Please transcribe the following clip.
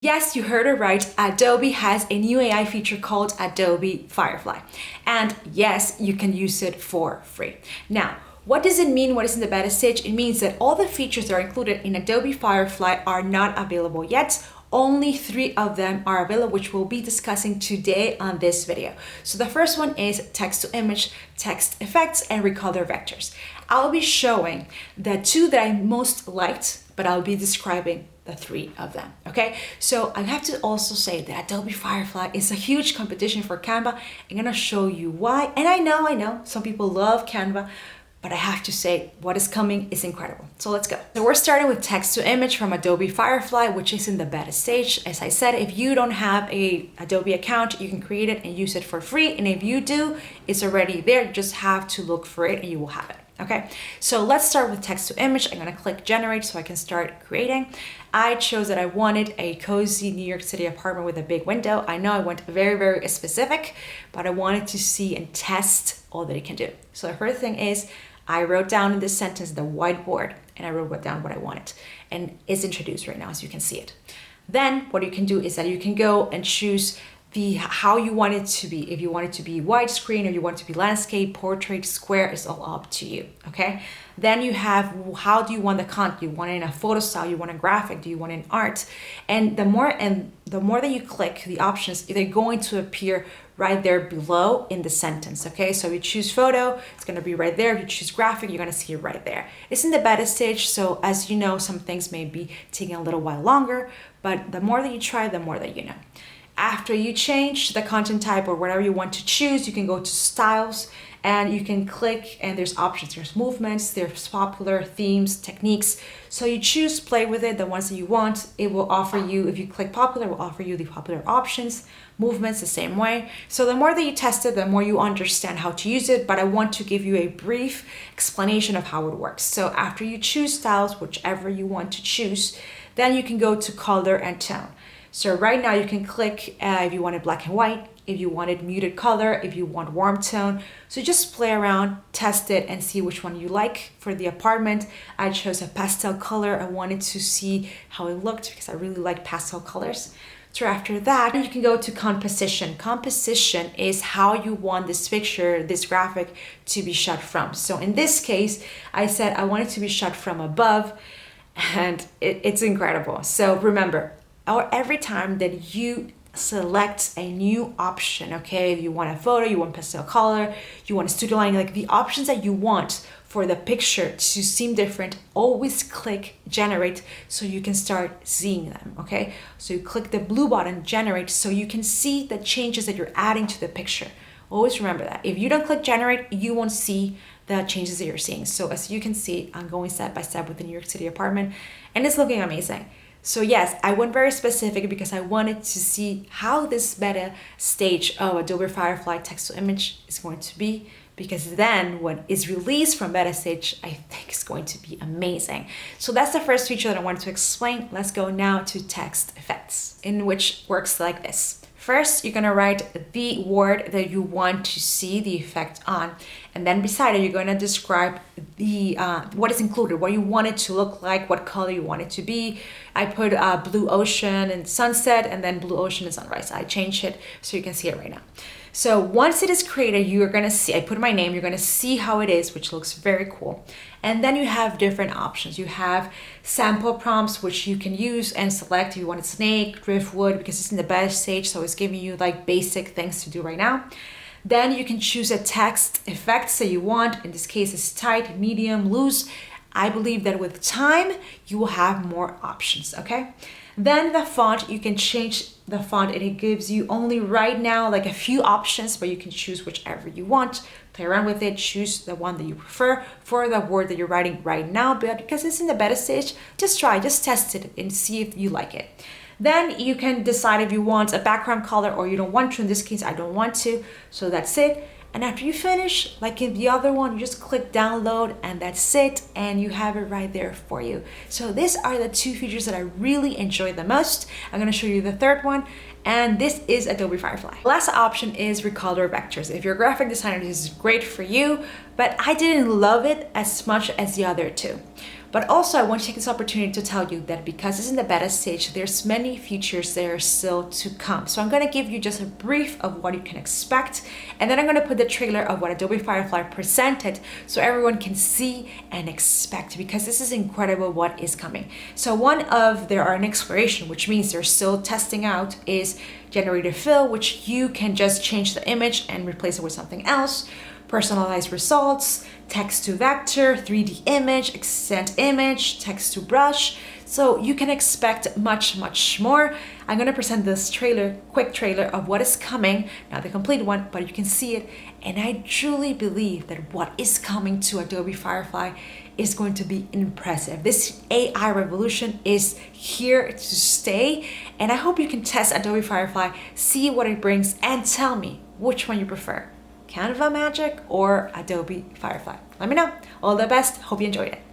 Yes, you heard it right. Adobe has a new AI feature called Adobe Firefly. And yes, you can use it for free. Now, what does it mean? What is in the beta stage? It means that all the features that are included in Adobe Firefly are not available yet. Only 3 of them are available, which we'll be discussing today on this video. So the first one is text to image, text effects, and recolor vectors. I'll be showing the 2 that I most liked, but I'll be describing the 3 of them, okay? So I have to also say that Adobe Firefly is a huge competition for Canva. I'm gonna show you why. And I know, some people love Canva, but I have to say what is coming is incredible. So let's go. So we're starting with text to image from Adobe Firefly, which is in the beta stage. As I said, if you don't have a Adobe account, you can create it and use it for free. And if you do, it's already there. You just have to look for it and you will have it. Okay, so let's start with text to image. I'm gonna click generate so I can start creating. I chose that I wanted a cozy New York City apartment with a big window. I know I went very, very specific, but I wanted to see and test all that it can do. So the first thing is I wrote down in this sentence the whiteboard and I wrote down what I wanted, and it's introduced right now, so you can see it. Then what you can do is that you can go and choose how you want it to be. If you want it to be widescreen or you want it to be landscape, portrait, square, is all up to you, okay? Then you have, how do you want the content? You want it in a photo style, you want a graphic, do you want it in art? And the more that you click the options, they're going to appear right there below in the sentence, okay? So if you choose photo, it's gonna be right there. If you choose graphic, you're gonna see it right there. It's in the beta stage, so as you know, some things may be taking a little while longer, but the more that you try, the more that you know. After you change the content type or whatever you want to choose, you can go to styles and you can click and there's options, there's movements, there's popular themes, techniques. So you choose, play with it, the ones that you want. It will offer you, if you click popular, it will offer you the popular options, movements the same way. So the more that you test it, the more you understand how to use it, but I want to give you a brief explanation of how it works. So after you choose styles, whichever you want to choose, then you can go to color and tone. So right now you can click if you wanted black and white, if you wanted muted color, if you want warm tone. So just play around, test it, and see which one you like. For the apartment, I chose a pastel color. I wanted to see how it looked because I really like pastel colors. So after that, you can go to composition. Composition is how you want this picture, this graphic to be shot from. So in this case, I said I want it to be shot from above, and it's incredible. So remember, or every time that you select a new option, okay, if you want a photo, you want pastel color, you want a studio line, like the options that you want for the picture to seem different, always click generate so you can start seeing them, okay? So you click the blue button, generate, so you can see the changes that you're adding to the picture. Always remember that. If you don't click generate, you won't see the changes that you're seeing. So as you can see, I'm going step by step with the New York City apartment and it's looking amazing. So yes, I went very specific because I wanted to see how this beta stage of Adobe Firefly text to image is going to be, because then when it's released from beta stage, I think it's going to be amazing. So that's the first feature that I wanted to explain. Let's go now to text effects, in which works like this. First, you're gonna write the word that you want to see the effect on, and then beside it, you're gonna describe the what is included, what you want it to look like, what color you want it to be. I put blue ocean and sunset, and then blue ocean and sunrise. I changed it so you can see it right now. So once it is created, you're gonna see, I put my name, you're gonna see how it is, which looks very cool. And then you have different options. You have sample prompts, which you can use and select if you want a snake, driftwood, because it's in the beta stage, so it's giving you like basic things to do right now. Then you can choose a text effect that you want. In this case, it's tight, medium, loose. I believe that with time, you will have more options, okay? Then the font, you can change the font and it gives you only right now like a few options, but you can choose whichever you want. Play around with it, choose the one that you prefer for the word that you're writing right now, but because it's in the beta stage, just test it and see if you like it. Then you can decide if you want a background color or you don't want to. In this case, I don't want to, so that's it. And after you finish, like in the other one, you just click download and that's it, and you have it right there for you. So these are the 2 features that I really enjoy the most. I'm gonna show you the third one, and this is Adobe Firefly. The last option is Recolor Vectors. If you're a graphic designer, this is great for you, but I didn't love it as much as the other two. But also I want to take this opportunity to tell you that because it's in the beta stage, there's many features that are still to come. So I'm going to give you just a brief of what you can expect, and then I'm going to put the trailer of what Adobe Firefly presented so everyone can see and expect, because this is incredible what is coming. So there are an exploration, which means they're still testing out, is generative fill, which you can just change the image and replace it with something else. Personalized results, text to vector, 3D image, extend image, text to brush. So you can expect much, much more. I'm gonna present this quick trailer of what is coming, not the complete one, but you can see it. And I truly believe that what is coming to Adobe Firefly is going to be impressive. This AI revolution is here to stay. And I hope you can test Adobe Firefly, see what it brings, and tell me which one you prefer. Canva Magic or Adobe Firefly. Let me know. All the best. Hope you enjoyed it.